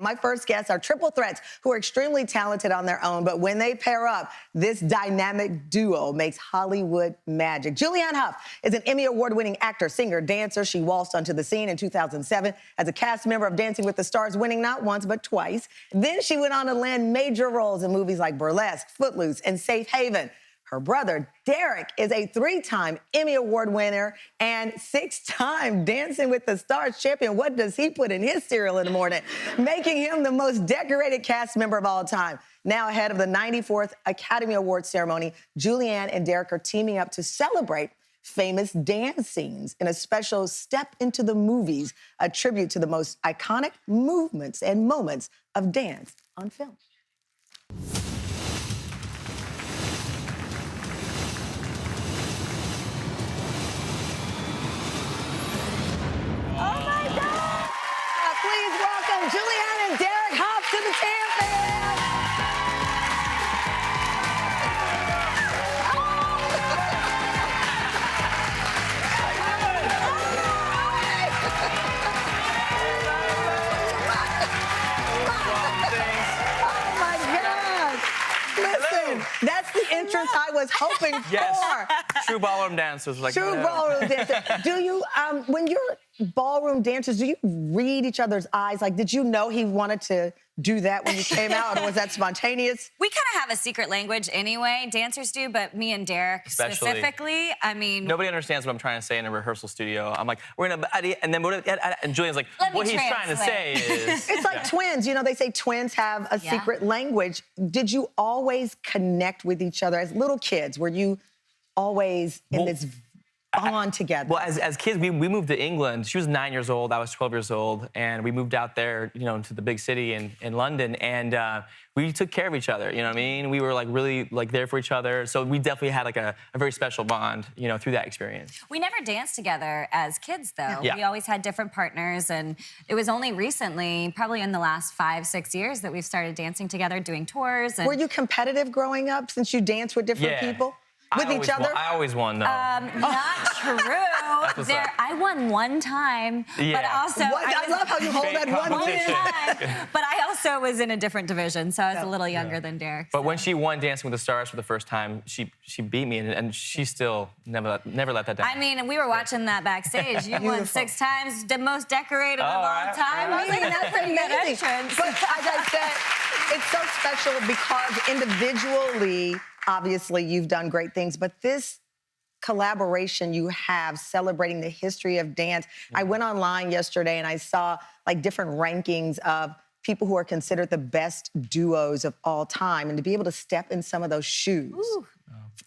My first guests are triple threats who are extremely talented on their own, but when they pair up, this dynamic duo makes Hollywood magic. Julianne Hough is an Emmy Award-winning actor, singer, dancer. She waltzed onto the scene in 2007 as a cast member of Dancing with the Stars, winning not once but twice. Then she went on to land major roles in movies like Burlesque, Footloose, and Safe Haven. Her brother, Derek, is a 3-time Emmy Award winner and 6-time Dancing with the Stars champion. What does he put in his cereal in the morning? Making him the most decorated cast member of all time. Now ahead of the 94th Academy Awards ceremony, Julianne and Derek are teaming up to celebrate famous dance scenes in a special Step into the Movies, a tribute to the most iconic movements and moments of dance on film. Please welcome Julianne and Derek Hough to the champion. Oh my gosh! Listen, that's the entrance I was hoping for. Yes, true ballroom dancers. Like, true ballroom dancers. Do you, when you're ballroom dancers, do you read each other's eyes? Like, did you know he wanted to do that when you came out, or was that spontaneous? We kind of have a secret language anyway, dancers do, but me and Derek specifically, I mean... Nobody understands what I'm trying to say in a rehearsal studio. I'm like, we're gonna... And then and Julian's like, what he's trying to say is... It's like twins. You know, they say twins have a secret language. Did you always connect with each other as little kids? Were you always in this bond together? Well, as kids, we moved to England. She was 9 years old. I was 12 years old. And we moved out there, you know, to the big city in London. And we took care of each other, you know what I mean? We were, like, really, like, there for each other. So we definitely had, like, a very special bond, you know, through that experience. We never danced together as kids, though. Yeah. We always had different partners. And it was only recently, probably in the last 5-6 years, that we've started dancing together, doing tours. And... Were you competitive growing up since you danced with different people? With each other? I always won, though. Not true. I won one time, but also... I love how you hold that one time. But I also was in a different division, so I was a little younger than Derek. But when she won Dancing with the Stars for the first time, she beat me, and she still never let that down. I mean, we were watching that backstage. You won 6 times, the most decorated of all time. I mean, that's a good entrance. But as I said, it's so special because individually, obviously, you've done great things, but this collaboration you have celebrating the history of dance. I went online yesterday and I saw like different rankings of people who are considered the best duos of all time, and to be able to step in some of those shoes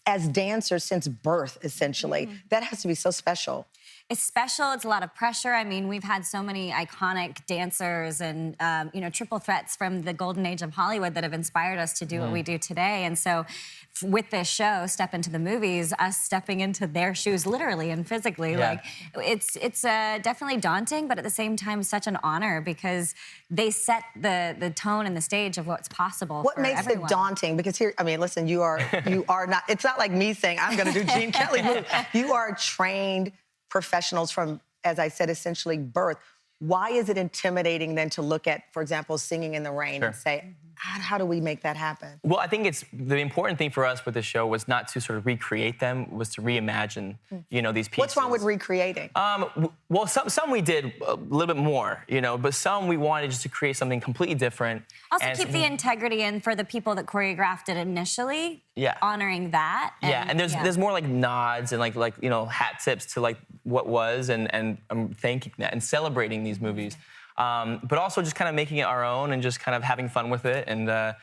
as dancers since birth, essentially, that has to be so special. It's special. It's a lot of pressure. I mean, we've had so many iconic dancers and, you know, triple threats from the golden age of Hollywood that have inspired us to do what we do today. And so with this show, Step into the Movies, us stepping into their shoes literally and physically, like, it's definitely daunting, but at the same time, such an honor because they set the tone and the stage of what's possible What for makes everyone. it daunting? Because here, I mean, listen, you are not, it's not like me saying, I'm going to do Gene Kelly move. You are trained professionals from, as I said, essentially birth. Why is it intimidating then to look at, for example, Singing in the Rain and say, how do we make that happen? Well, I think it's the important thing for us with the show was not to sort of recreate them, was to reimagine, you know, these pieces. What's wrong with recreating? Well, some we did a little bit more, you know, but some we wanted just to create something completely different. Also keep the integrity in for the people that choreographed it initially, honoring that. And there's more like nods and like you know, hat tips to like what was and thanking that and celebrating these movies. But also just kind of making it our own and just kind of having fun with it. And I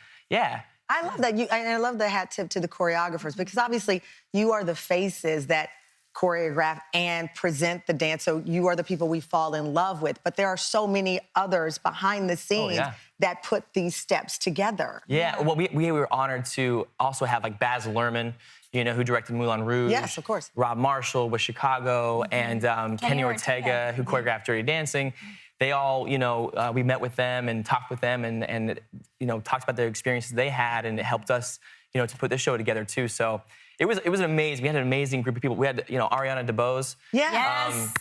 love that. I love the hat tip to the choreographers because obviously you are the faces that choreograph and present the dance. So you are the people we fall in love with. But there are so many others behind the scenes that put these steps together. Well, we were honored to also have like Baz Luhrmann, you know, who directed Moulin Rouge. Yes, of course. Rob Marshall with Chicago, and Kenny Ortega, who choreographed Dirty Dancing. They all, you know, we met with them and talked with them and you know, talked about their experiences they had, and it helped us, you know, to put this show together too. So it was amazing. We had an amazing group of people. We had, you know, Ariana DeBose. Yes.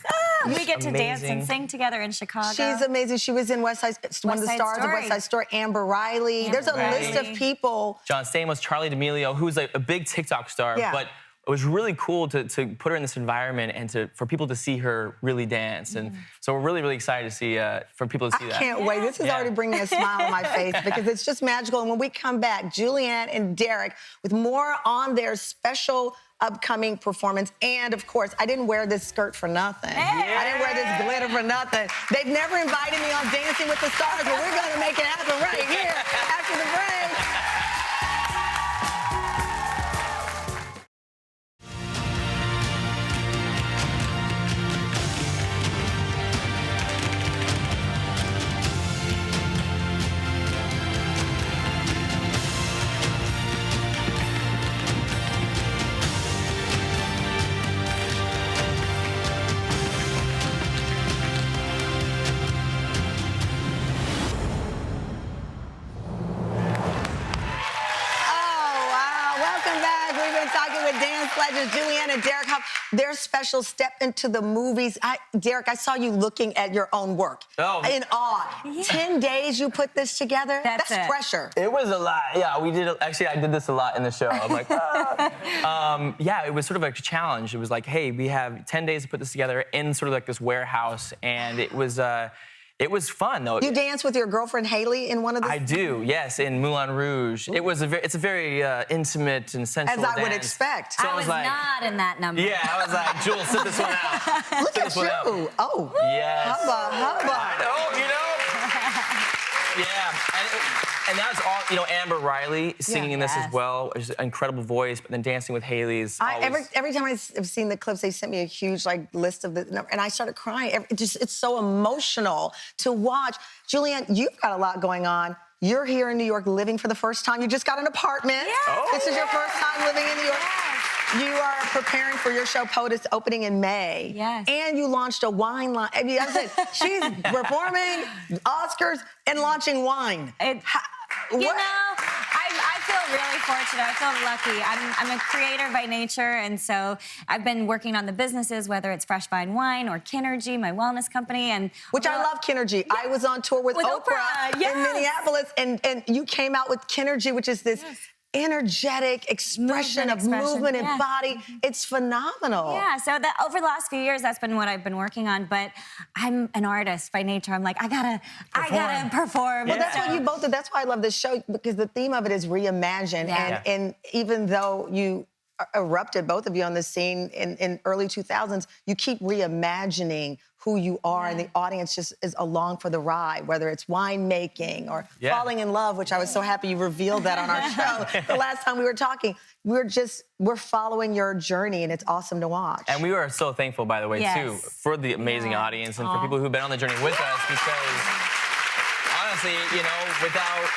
We get to dance and amazing. sing together in Chicago. She's amazing. She was in one of the Side stars of Story. West Side Story. Amber Riley. There's a list of people. John Stamos, Charlie D'Amelio, who's like a big TikTok star, Yeah. but it was really cool to put her in this environment and for people to see her really dance. And so we're really, really excited to see, for people to see that. I can't wait. This is Yeah. already bringing a smile on my face because it's just magical. And when we come back, Julianne and Derek with more on their special upcoming performance. And of course, I didn't wear this skirt for nothing. Hey. I didn't wear this glitter for nothing. They've never invited me on Dancing with the Stars, but we're gonna make it happen right here after the break. Talking with dance legends Julianne and Derek Hough. Their special Step Into the Movies. Derek, I saw you looking at your own work in awe. Yeah. 10 days you put this together? That's it. pressure. It was a lot. Yeah, we did. Actually, I did this a lot in the show. I'm like, yeah, it was sort of like a challenge. It was like, hey, we have 10 days to put this together in sort of like this warehouse, and it was fun though. You dance with your girlfriend Haley in one of the. I do, yes, in Moulin Rouge. It's a very intimate and sensual As I would dance. expect. So I was like, not in that number. yeah, I was like, Jules, sit this one out. Look Sit at this one out. you. Oh. Yes. Hubba. I know, you know. Yeah, and that's all. You know, Amber Riley singing in this as Yes. well. She's an incredible voice, but then dancing with Haley is always... Every time I've seen the clips, they sent me a huge list of the, and I started crying. It's so emotional to watch. Julianne, you've got a lot going on. You're here in New York living for the first time. You just got an apartment. Yes. Oh. This is your first time living in New York. You are preparing for your show POTUS opening in May. Yes. And you launched a wine line. I mean, that's it. She's performing, Oscars, and launching wine. You know, I feel really fortunate. I feel lucky. I'm a creator by nature, and so I've been working on the businesses, whether it's Fresh Vine Wine or Kinergy, my wellness company, and Which I love Kinergy. I was on tour with Oprah yes. in Minneapolis, and you came out with Kinergy, which is this energetic expression of movement and body. It's phenomenal. Yeah, so that over the last few years, that's been what I've been working on. But I'm an artist by nature. I'm like, I gotta perform. Well, that's what you both did. That's why I love this show, because the theme of it is reimagine. Yeah. And even though you erupted, both of you, on the scene in early 2000s, you keep reimagining who you are, and the audience just is along for the ride, whether it's winemaking or falling in love, which I was so happy you revealed that on our show the last time we were talking. We're following your journey, and it's awesome to watch. And we are so thankful, by the way, too, for the amazing audience and for people who've been on the journey with us, because honestly, you know,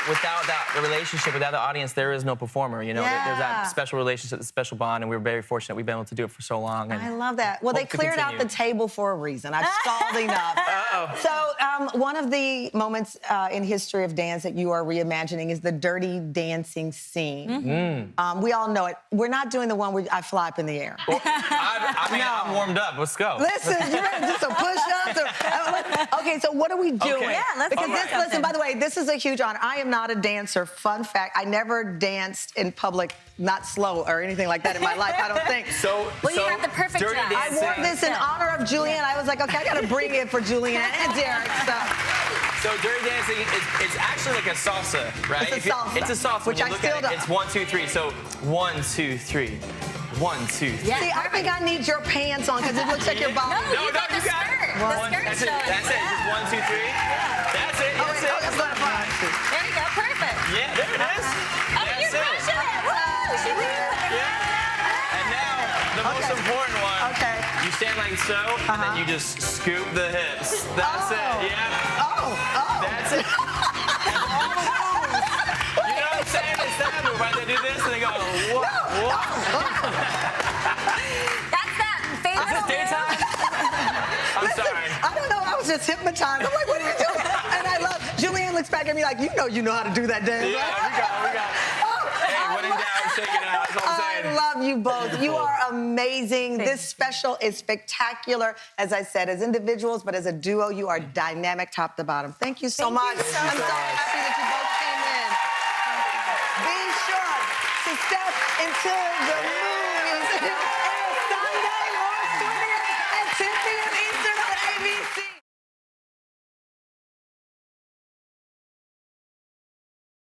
without that relationship, without the audience, there is no performer. You know, there's that special relationship, the special bond, and we're very fortunate we've been able to do it for so long. And I love that. Well, they hope to cleared out continue. the table for a reason. I've stalled enough. So one of the moments in history of dance that you are reimagining is the Dirty Dancing scene. We all know it. We're not doing the one where I fly up in the air. Well, I'm warmed up. Let's go. Listen, you ready to do some push-ups? Okay, so what are we doing? Okay. Yeah, let's Because do this, something. listen, by the way, this is a huge honor. I am not a dancer. Fun fact, I never danced in public, not slow or anything like that in my life, I don't think. Well, you have the perfect Dirty dress. I wore this in honor of Julianne. I was like, okay, I gotta bring it for Julianne and Derek. So Dirty Dancing, it's actually like a salsa, right? It's a salsa, It's a salsa. which when you I look at still it, don't. it's 1, 2, 3. So 1, 2, 3. 1, 2, 3. Yeah. See, I think I need your pants on because it looks like your body. No, you got the skirt. The skirt's That's it. showing. That's it. Just 1, 2, 3. That's it. That's it. That's not fun. There you go, perfect. Yeah, there it is. Oh, That's you're it. crushing it. Woo! She really put the And now, the most important one. Okay. You stand like so, and then you just scoop the hips. That's it. Yeah. Oh. That's it. And all the moves. You know what I'm saying? It's that move, right? They do this, and they go, what? That's that favorite. Is this daytime? I'm sorry. I don't know. I was just hypnotized. I'm like, what are you doing? And I love. Julianne looks back at me like, you know how to do that dance. Yeah, Right? we got it. Oh Hey, when in doubt, shake it out. That's all I'm saying. I love you both. You are amazing. Thank This special is spectacular, as I said, as individuals, but as a duo, you are dynamic top to bottom. Thank you so much. you so I'm so much. happy that you both came in. Be sure to step into the movies. It's Sunday.